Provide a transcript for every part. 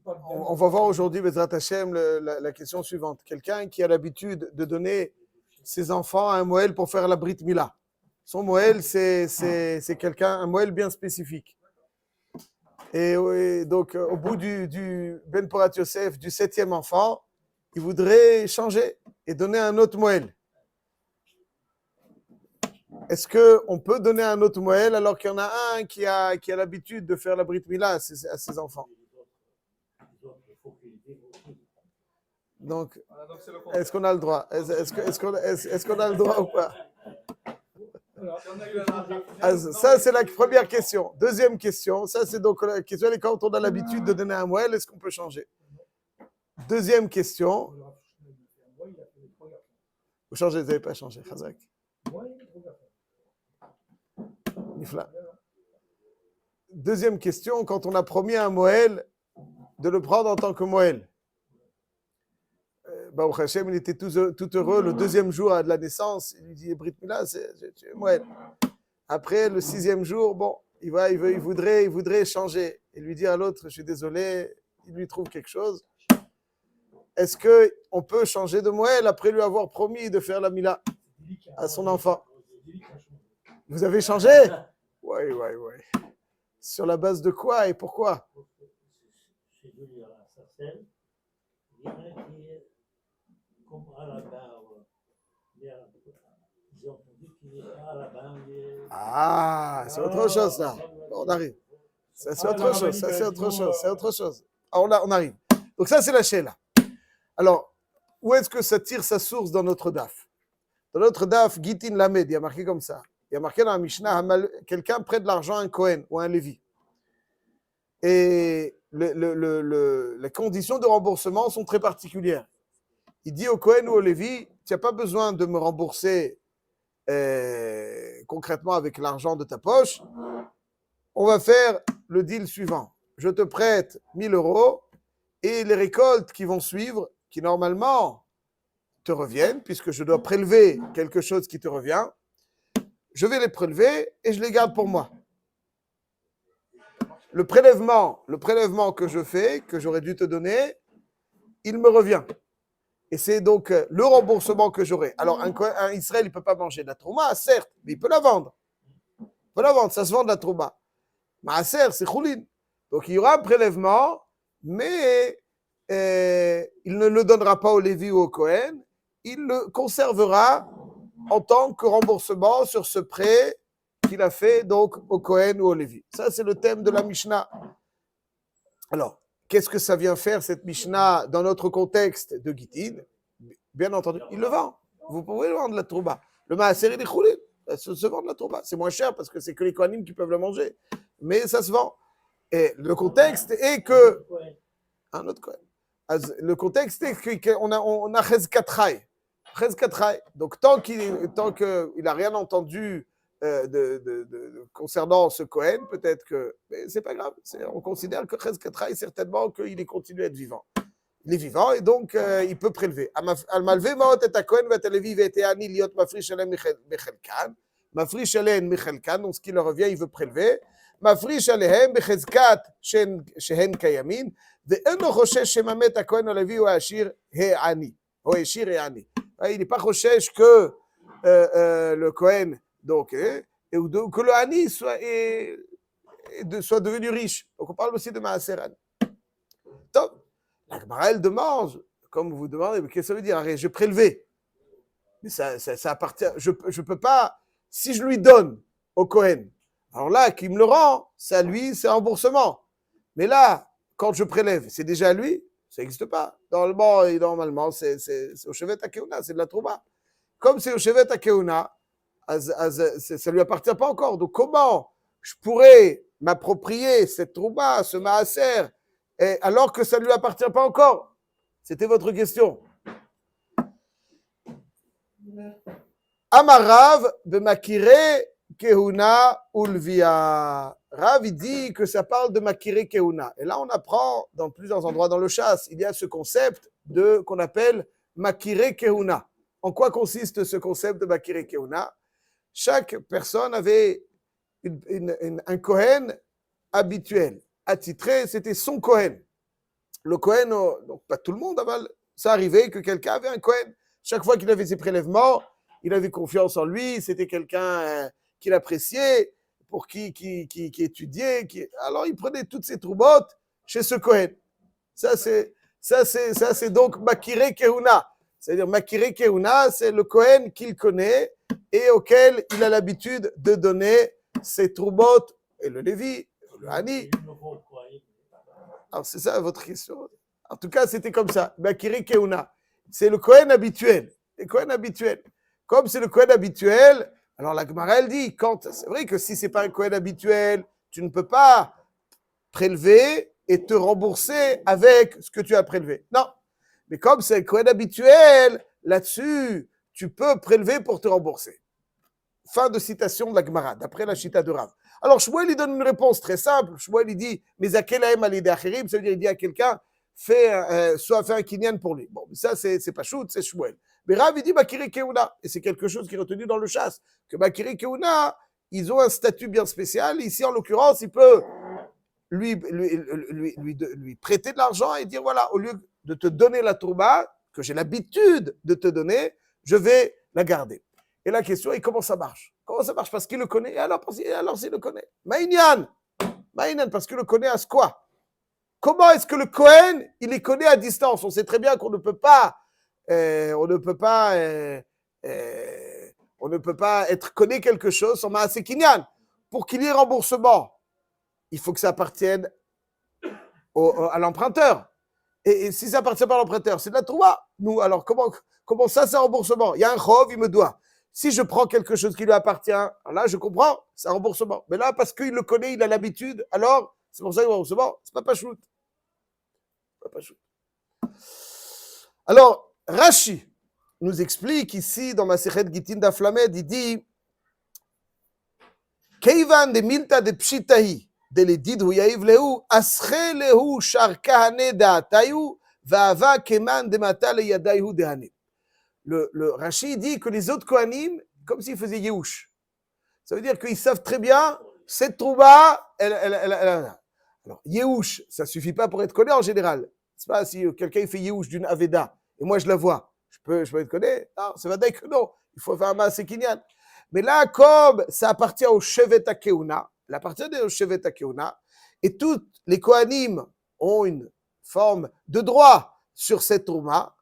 On va voir aujourd'hui, Bezrat Hashem, la question suivante. Quelqu'un qui a l'habitude de donner ses enfants un Moël pour faire la Brit Mila. Son Moël, c'est un Moël bien spécifique. Et donc, au bout du Ben Porat Yosef, du 7e enfant, il voudrait changer et donner un autre Moël. Est-ce qu'on peut donner un autre Moël alors qu'il y en a un qui a l'habitude de faire la Brit Mila à ses enfants? Donc, est-ce qu'on a le droit? Est-ce qu'on a le droit ou pas? Ça, c'est la première question. Deuxième question, ça, c'est donc la question, quand on a l'habitude de donner un Moël, est-ce qu'on peut changer? Deuxième question. Vous changez, vous n'avez pas changé, Khazak. Deuxième question, quand on a promis à un Moël de le prendre en tant que Moël. Baruch Hashem, il était tout heureux le deuxième jour de la naissance. Il lui dit Brit Mila, c'est Moël. Après, le 6e jour, bon, il voudrait changer. Il lui dit à l'autre, je suis désolé, il lui trouve quelque chose. Est-ce qu'on peut changer de Moël après lui avoir promis de faire la Mila à son enfant? Vous avez changé? Oui. Sur la base de quoi et pourquoi? Ah, c'est autre chose là. On arrive. Ça, c'est autre chose. C'est autre chose. On arrive. Donc ça, c'est la Sheila. Alors, où est-ce que ça tire sa source dans notre daf? Dans notre daf, Gitin Lamed, il y a marqué comme ça. Il y a marqué dans la Mishnah, quelqu'un prête de l'argent à un Kohen ou à un Lévi. Et les conditions de remboursement sont très particulières. Il dit au Kohen ou au Lévi, tu n'as pas besoin de me rembourser concrètement avec l'argent de ta poche. On va faire le deal suivant. Je te prête 1 000 euros et les récoltes qui vont suivre, qui normalement te reviennent, puisque je dois prélever quelque chose qui te revient, je vais les prélever et je les garde pour moi. Le prélèvement que je fais, que j'aurais dû te donner, il me revient. Et c'est donc le remboursement que j'aurai. Alors, un Israël, il ne peut pas manger de la trouma, certes, mais il peut la vendre. Il peut la vendre, ça se vend de la trouma. Maaser, c'est choulin. Donc, il y aura un prélèvement, mais il ne le donnera pas au Lévi ou au Kohen. Il le conservera en tant que remboursement sur ce prêt qu'il a fait donc au Kohen ou au Lévi. Ça, c'est le thème de la Mishnah. Alors, qu'est-ce que ça vient faire, cette Mishnah, dans notre contexte de Gitin? Bien entendu, il le vend. Vous pouvez le vendre, la trouba. Le maaser, il est choulin. Ça se vend de la trouba. C'est moins cher parce que c'est que les Kohanim qui peuvent le manger. Mais ça se vend. Et le contexte est que... Un autre Kohen. Le contexte est qu'on a Chezkatrai. Chezkatrai. Donc, tant qu'il n'a rien entendu concernant ce Kohen, peut-être que... Mais c'est pas grave. On considère que Chezkatrai, certainement qu'il est continué à être vivant. Il est vivant et donc il peut prélever. Al-Malvé Maot et Kohen va Levi et Ani liot mafrish alen michelkan. Mafrish alen michelkan, donc ce qui leur revient, il veut prélever. מפריש עליהם בחזקת שהן קיימים, ואינו חושש שממת הכהן הלוי הוא העשיר העני, או העשיר העני. Il n'est pas חושש que le Kohen, donc, que le Ani soit devenu riche. Donc on parle aussi de Maaser Ani. Donc, la Gemara, elle demande, comme vous demandez, mais qu'est-ce que ça veut dire? Arrête, je prélevé. Mais ça appartient, je peux pas, si je lui donne au Kohen, alors là, qui me le rend, ça lui, c'est un remboursement. Mais là, quand je prélève, c'est déjà à lui, ça n'existe pas. Normalement, c'est au chevet à Keuna, c'est de la trouba. Comme c'est au chevet à Keuna, ça ne lui appartient pas encore. Donc comment je pourrais m'approprier cette trouba, ce maaser, alors que ça ne lui appartient pas encore? C'était votre question. Amarav b'makire Kehuna Ulvia. Rav, il dit que ça parle de Makire Kehuna. Et là, on apprend dans plusieurs endroits dans le chasse, il y a ce concept qu'on appelle Makire Kehuna. En quoi consiste ce concept de Makire Kehuna? Chaque personne avait un Kohen habituel. attitré, c'était son Kohen. Le Kohen, donc pas tout le monde, ça arrivait que quelqu'un avait un Kohen. Chaque fois qu'il avait ses prélèvements, il avait confiance en lui, c'était quelqu'un qu'il appréciait, pour qui étudiait. Alors il prenait toutes ses troubottes chez ce Kohen. Ça, c'est donc Makire Kehuna. C'est-à-dire, Makire Kehuna, c'est le Kohen qu'il connaît et auquel il a l'habitude de donner ses troubottes, et le Lévi, le Hani. Alors, c'est ça votre question. En tout cas, c'était comme ça. Makire Kehuna. C'est le Kohen habituel. Le Kohen habituel. Comme c'est le Kohen habituel, alors la Gemara, elle dit, c'est vrai que si c'est pas un Kohen habituel, tu ne peux pas prélever et te rembourser avec ce que tu as prélevé. Non. Mais comme c'est un Kohen habituel, là-dessus, tu peux prélever pour te rembourser. Fin de citation de la Gemara, d'après la Chita de Rav. Alors, Shmuel, il donne une réponse très simple. Shmuel, il dit, mais Akelahem alidé acherim, ça veut dire, il dit à quelqu'un, soit fait un kinyan pour lui. Bon, ça, c'est pas shoot, c'est Shmuel. Mais Rav, il dit, Makiri Keuna. Et c'est quelque chose qui est retenu dans le chasse. Que Makiri Keuna, ils ont un statut bien spécial. Ici, en l'occurrence, il peut lui prêter de l'argent et dire, voilà, au lieu de te donner la tourba, que j'ai l'habitude de te donner, je vais la garder. Et la question est comment ça marche? Comment ça marche? Parce qu'il le connaît. Et alors s'il le connaît. Maïnian, parce qu'il le connaît à ce quoi? Comment est-ce que le Kohen, il les connaît à distance? On sait très bien qu'on ne peut pas, on ne peut pas connaît quelque chose sans Maaseh Kinyan. Pour qu'il y ait remboursement, il faut que ça appartienne à l'emprunteur. Et si ça appartient pas à l'emprunteur, c'est de la trouva. Nous, alors comment ça, c'est un remboursement? Il y a un chov, il me doit. Si je prends quelque chose qui lui appartient, là, je comprends, c'est un remboursement. Mais là, parce qu'il le connaît, il a l'habitude, alors, c'est pour ça qu'il y a un remboursement. C'est pas pachout. Alors, Rashi nous explique ici, dans ma Masechet Gitin d'Aflamed, il dit Keivan de milta de pshitahi. דלדיד הוא יאיב להו, אסחה להו שרקה דעתיו, ואהבה כמן דמתה לידיהו דהנה. Le Rashi dit que les autres Kohanim, comme s'ils faisaient Yehush. Ça veut dire qu'ils savent très bien, cette trouba, alors, Yehush, ça suffit pas pour être connu en général. C'est pas si quelqu'un fait Yehush d'une Aveda, et moi je la vois, je peux être connu. Non, c'est vrai que non, il faut faire un Maaseh Kinyan. Mais là, comme ça appartient au Shevet HaKeuna, il appartient au Shevet HaKeuna, et tous les Kohanim ont une forme de droit sur cette Trouma,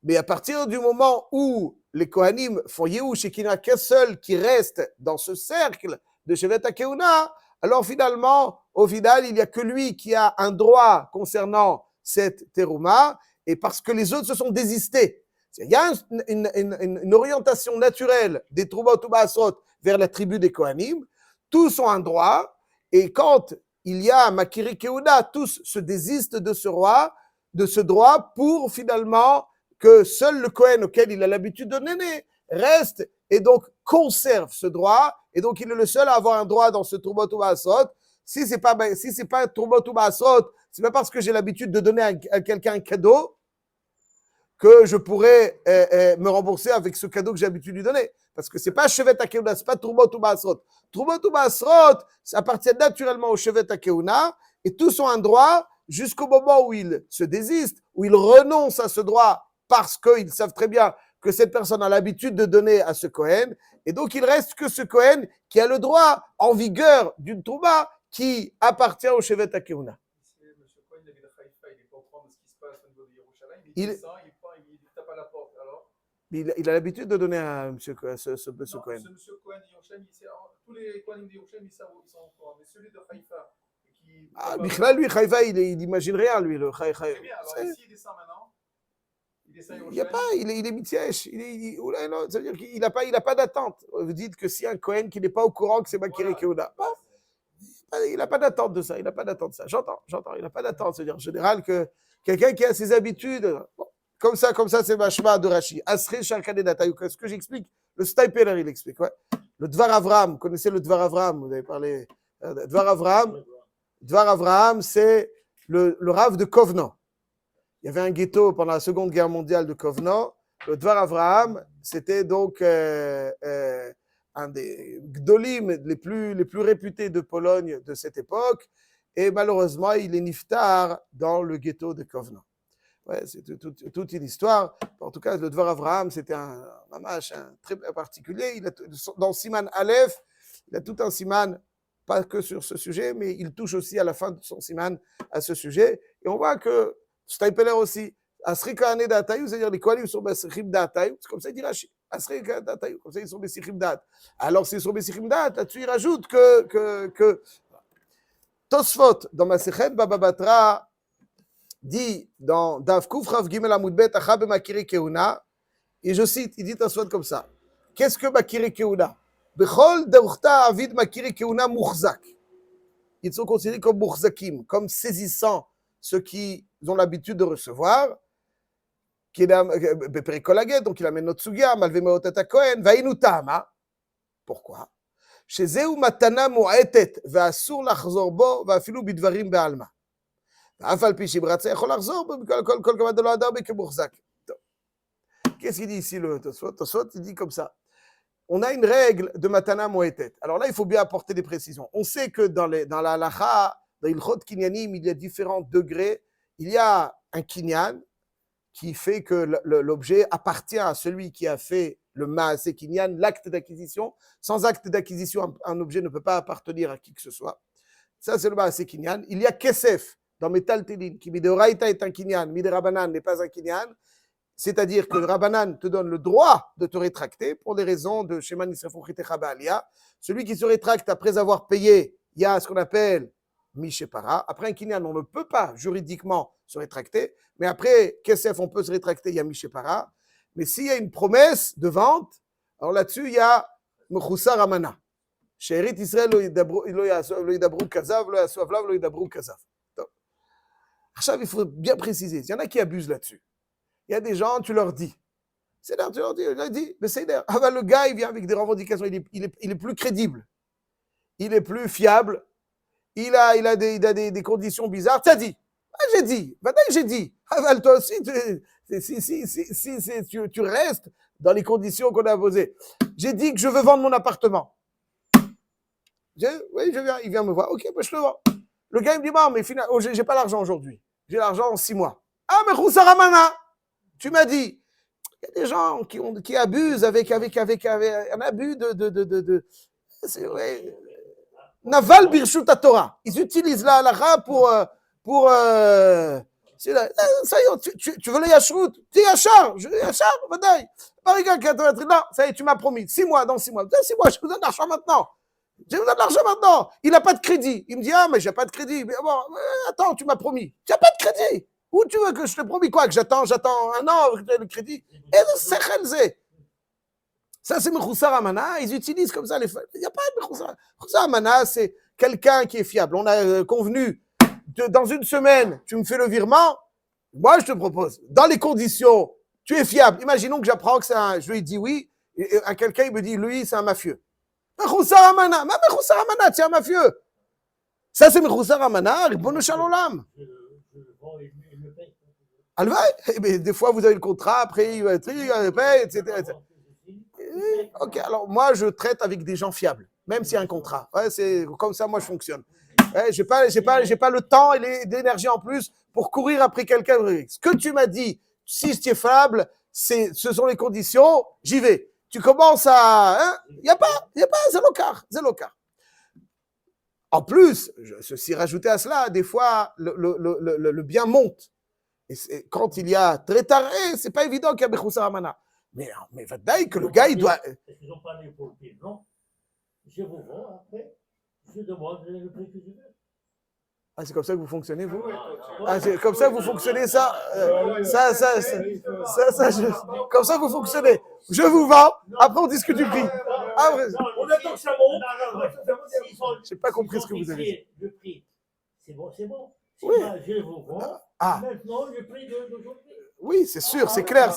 mais à partir du moment où les Kohanim font Yehush et qu'il n'y en a qu'un seul qui reste dans ce cercle de Shevet HaKeuna, alors finalement, au final, il n'y a que lui qui a un droit concernant cette Terouma, et parce que les autres se sont désistés. Il y a une orientation naturelle des Troumot ou Maasrot vers la tribu des Kohanim. Tous ont un droit, et quand il y a Makiri Keuna, tous se désistent de ce droit pour finalement que seul le Kohen auquel il a l'habitude de donner reste et donc conserve ce droit, et donc il est le seul à avoir un droit dans ce Troumot ou Maasrot. Si c'est pas un Troumot ou Maasrot, c'est pas parce que j'ai l'habitude de donner à quelqu'un un cadeau que je pourrais me rembourser avec ce cadeau que j'ai l'habitude de lui donner. Parce que c'est pas Shevet HaKeuna, c'est pas Troumot ou Maasrot. Troumot ou Maasrot, ça appartient naturellement au Shevet HaKeuna, et tous ont un droit jusqu'au moment où ils se désistent, où ils renoncent à ce droit parce qu'ils savent très bien que cette personne a l'habitude de donner à ce Kohen, et donc il reste que ce Kohen qui a le droit en vigueur d'une Trouma qui appartient au Shevet HaKeuna. Il a l'habitude de donner à monsieur Cohen. Ce monsieur Cohen, tous les Kohanim de Yerushalayim, ils sont au courant. Mais celui de Haïfa, lui, Haïfa, il n'imagine rien, lui. Très bien, alors ici, il descend maintenant. Il est mitiesh. Ça veut dire qu'il n'a pas d'attente. Vous dites que si un Cohen qui n'est pas au courant que c'est Makiri Keuna, il n'a pas d'attente de ça. J'entends. Il n'a pas d'attente. C'est-à-dire en général que quelqu'un qui a ses habitudes, comme ça, c'est Mashma de Rashi. Asre Shalkane Datayu. Ce que j'explique, le Steipeler, il explique. Ouais. Le Dvar Avram, vous connaissez le Dvar Avram, vous avez parlé. Dvar Avram, c'est le Rav de Kovno. Il y avait un ghetto pendant la Seconde Guerre mondiale de Kovno. Le Dvar Avraham, c'était donc un des gdolim les plus réputés de Pologne de cette époque. Et malheureusement, il est niftar dans le ghetto de Kovna. Ouais, c'est toute une histoire. En tout cas, le Dvar Avraham, c'était un mamash très particulier. Dans Siman Aleph, il a tout un Siman, pas que sur ce sujet, mais il touche aussi à la fin de son Siman à ce sujet. Et on voit que Staipeler aussi, Asri Kahane Datayu, c'est-à-dire les Kohanim sont Bessichim Datayu, c'est comme ça il dit Rashi. Asri Kahane Datayu, comme ça ils sont Bessichim Dat. Alors s'ils sont Bessichim Dat, là-dessus il rajoute que Tosfot, dans Masechet Baba Batra, dit dans Dav Kuf Rav Gimel Amud Bet Acha Bemakiri Keuna, et je cite, il dit Tosfot comme ça. Qu'est-ce que Makiri Keuna? Bechol Deruchta Avid Makiri Keuna Muchzak. Ils sont considérés comme Muchzakim, comme saisissant ceux qui ont l'habitude de recevoir. Donc il amène notre sugia, Malve Meotata Kohen, Vainu Tama. Pourquoi? Chez Zeu Matana Moetet, Vasur Lachzor Bo, Vafilu Bidvarim Bealma. Qu'est-ce qu'il dit ici le Tosfot? Tosfot, il dit comme ça. On a une règle de Matana Moetet. Alors là, il faut bien apporter des précisions. On sait que dans la halacha, dans Ilchot Kinyanim, il y a différents degrés. Il y a un kinyan qui fait que l'objet appartient à celui qui a fait le maaseh kinyan, l'acte d'acquisition. Sans acte d'acquisition, un objet ne peut pas appartenir à qui que ce soit. Ça, c'est le maaseh kinyan. Il y a kesef dans Metal Telin, qui mideoraita est un kinyan, miderabanan n'est pas un kinyan. C'est-à-dire que le Rabbanan te donne le droit de te rétracter pour des raisons de Shema Nisrefou Chitecha Ba'aliyah. Celui qui se rétracte après avoir payé, il y a ce qu'on appelle Mishepara. Après un kinyan, on ne peut pas juridiquement se rétracter, mais après Kesef, on peut se rétracter, il y a Mishepara. Mais s'il y a une promesse de vente, alors là-dessus, il y a Mechoussar Amana. She'erit Israël lo yidabru kazav, lo yasuvavlav, lo yidabru kazav. Alors, il faut bien préciser, il y en a qui abusent là-dessus. Il y a des gens, tu leur dis. C'est là, tu leur dis, mais c'est là. Ah ben, le gars, il vient avec des revendications, il est plus crédible. Il est plus fiable. Il a des conditions bizarres. Tu as dit. Ah, j'ai dit. Maintenant, j'ai dit. Ah ben, toi aussi, tu restes dans les conditions qu'on a posées. J'ai dit que je veux vendre mon appartement. Oui, je viens. Il vient me voir. Ok, ben, je le vends. Le gars, il me dit, bon, mais finalement, j'ai pas l'argent aujourd'hui. J'ai l'argent en 6 mois. Ah, mais Roussaramana. Tu m'as dit, il y a des gens qui abusent avec un abus de Naval Birshut Torah. Ils utilisent la halakha pour ça y est, tu veux le yashrut? Tu es yachar, vadaï. Non, ça y est, tu m'as promis, 6 mois, dans 6 mois. 6 mois, je vous donne de l'argent maintenant. Il n'a pas de crédit. Il me dit, ah, mais j'ai pas de crédit. Mais bon, attends, tu m'as promis. Tu n'as pas de crédit. Où tu veux que je te promis quoi? Que j'attends 1 an avec le crédit? Et c'est Khelzé. Ça, c'est Mechoussar Amana. Ils utilisent comme ça les feuilles. Il n'y a pas de Mechoussar. Mechoussar Amana, c'est quelqu'un qui est fiable. On a convenu, dans 1 semaine, tu me fais le virement. Moi, je te propose, dans les conditions, tu es fiable. Imaginons que j'apprends que c'est je lui dis oui, et quelqu'un, il me dit, lui, c'est un mafieux. Mechoussar Amana. Mais Mechoussar Amana, c'est un mafieux. Ça, c'est Mechoussar Amana, Ribono Shel Olam. Mais des fois, vous avez le contrat, après, il paye, etc. Ok, alors moi, je traite avec des gens fiables, même s'il y a un contrat. Ouais, c'est comme ça, moi, je fonctionne. Ouais, j'ai pas le temps et l'énergie en plus pour courir après quelqu'un. Ce que tu m'as dit, si tu es fiable, ce sont les conditions, j'y vais. Tu commences à... Il n'y a pas, c'est l'ocar. En plus, ceci rajouté à cela, des fois, le bien monte. Et quand il y a très taré, c'est pas évident qu'il y a Bechoussar Amana. Mais vadaï que le gars, il doit... Est-ce qu'ils n'ont pas les papiers? Non. Je vous vends, après, je demande le prix que je veux. Ah, c'est comme ça que vous fonctionnez, vous? Ah, Ah, c'est comme ça que vous fonctionnez, ça? Comme ça que vous fonctionnez. Je vous vends, après on discute du prix. Ah, on attend que ça monte. J'ai pas compris ce que vous avez dit. Le prix, c'est bon. Oui. Je vous vends. Ah. Maintenant, le prix d'aujourd'hui. Oui, c'est sûr, c'est clair.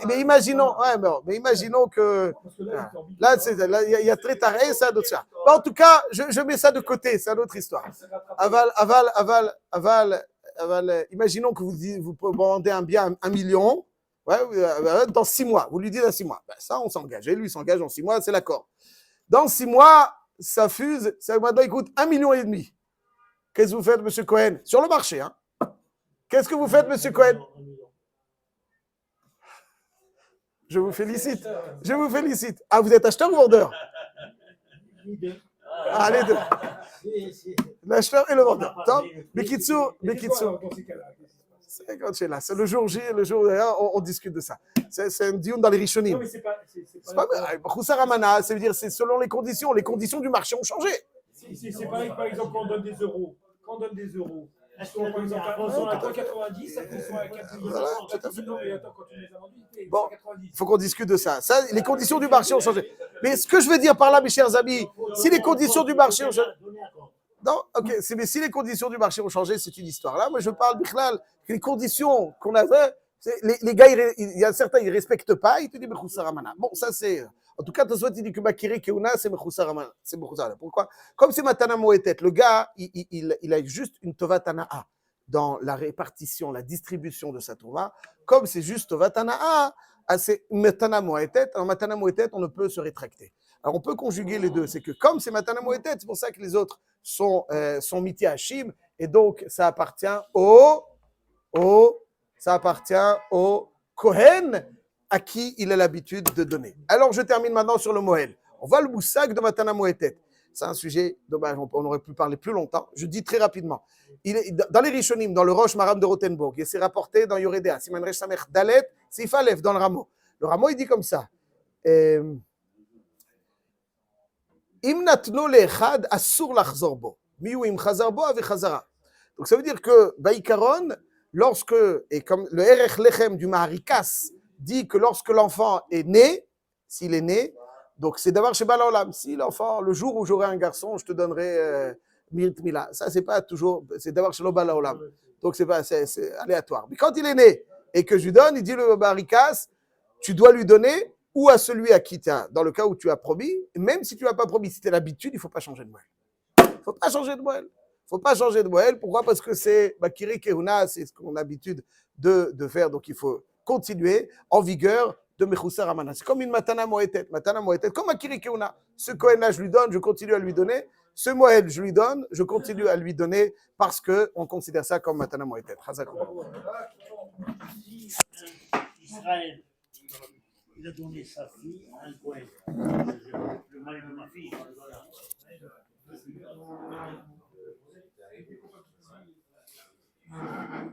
Mais imaginons, mais imaginons que là, il y a très taré, ça, d'autres ça. En tout cas, je mets ça de côté, c'est une autre histoire. Aval, imaginons que vous vendez un bien 1 million, dans 6 mois. Vous lui dites dans 6 mois. Ben, ça, on s'engage. Et lui, il s'engage dans 6 mois, c'est l'accord. Dans 6 mois, ça fuse, ça maintenant il coûte 1,5 million. Qu'est-ce que vous faites, monsieur Cohen? Sur le marché, hein? Qu'est-ce que vous faites, monsieur Cohen? Je vous félicite. Je vous félicite. Ah, vous êtes acheteur ou vendeur? Ah, les deux. L'acheteur et le vendeur. Top. Bekitsour, c'est quand tu es là. C'est le jour J, le jour d'ailleurs, on discute de ça. C'est un dioun dans les Rishonim. Non, mais c'est pas. C'est pas Khoussar Amana, ça veut dire c'est selon les conditions. Les conditions du marché ont changé. C'est pareil, par exemple, quand on donne des euros. Est-ce qu'on, par exemple, on sont à 3,90, ça fait soit à 4,90. Voilà, tout à fait. Non, mais attends, quand tu les as vendus, Bon, 90. il faut qu'on discute de ça. Les conditions du marché ont changé. Mais ce que je veux dire par là, mes chers amis, si les conditions du marché ont changé. Non, ok, mais si les conditions du marché ont changé, c'est une histoire. Là, moi, je parle, Bichlal, que les conditions qu'on avait, les gars, il y a certains, ils ne respectent pas, ils te disent Mechoussar Amana. Bon, ça, c'est. En tout cas, Tosfot, il dit que Bakiri Keuna, c'est Mechoussar Amana. C'est Mechoussar Amana. Pourquoi? Comme c'est Matana Moetet, le gars, il a juste une Tovatana'a dans la répartition, la distribution de sa Tova. Comme c'est juste Tovatana'a, c'est Matana Moetet. En Matana Moetet, on ne peut se rétracter. Alors, on peut conjuguer les deux. C'est que comme c'est Matana Moetet, c'est pour ça que les autres sont miti Hashim, et donc ça appartient au Kohen à qui il a l'habitude de donner. Alors je termine maintenant sur le Moël. On voit le moussag de Matana Moetet. C'est un sujet dommage, on aurait pu parler plus longtemps. Je dis très rapidement. Il est dans les Rishonim, dans le Rosh Maram de Rothenburg, et c'est rapporté dans Yoredea, Siman Resh Samech Dalet, c'est Ifalef dans le rameau. Le rameau, il dit comme ça. Im natno le'echad asur lachzor bo. Miu im chazar bo ave chazara. Donc ça veut dire que Baïkaron, lorsque, et comme le Erech Lechem du Maharikas dit que lorsque l'enfant est né, s'il est né, donc c'est d'avoir chez Balaolam. Si l'enfant, le jour où j'aurai un garçon, je te donnerai Mirt Mila. Ça, c'est pas toujours, c'est d'avoir chez Balaolam. Donc c'est aléatoire. Mais quand il est né et que je lui donne, il dit le Maharikas, tu dois lui donner ou à celui à qui tu as, dans le cas où tu as promis, même si tu n'as pas promis, si tu as l'habitude, il ne faut pas changer de moelle. Il ne faut pas changer de moelle. Il ne faut pas changer de moelle. Pourquoi? Parce que c'est Bakiri Kehuna, c'est ce qu'on a l'habitude de faire. Donc il faut continuer en vigueur de Mechoussar Amana. C'est comme une Matana Moetet. Matana Moetet, comme Bakiri Kehuna. Ce Kohen-là, je lui donne, je continue à lui donner. Ce Moël, je lui donne, je continue à lui donner parce qu'on considère ça comme Matana Moetet. Israël, il a donné sa fille à un Kohen. Le mari de ma fille.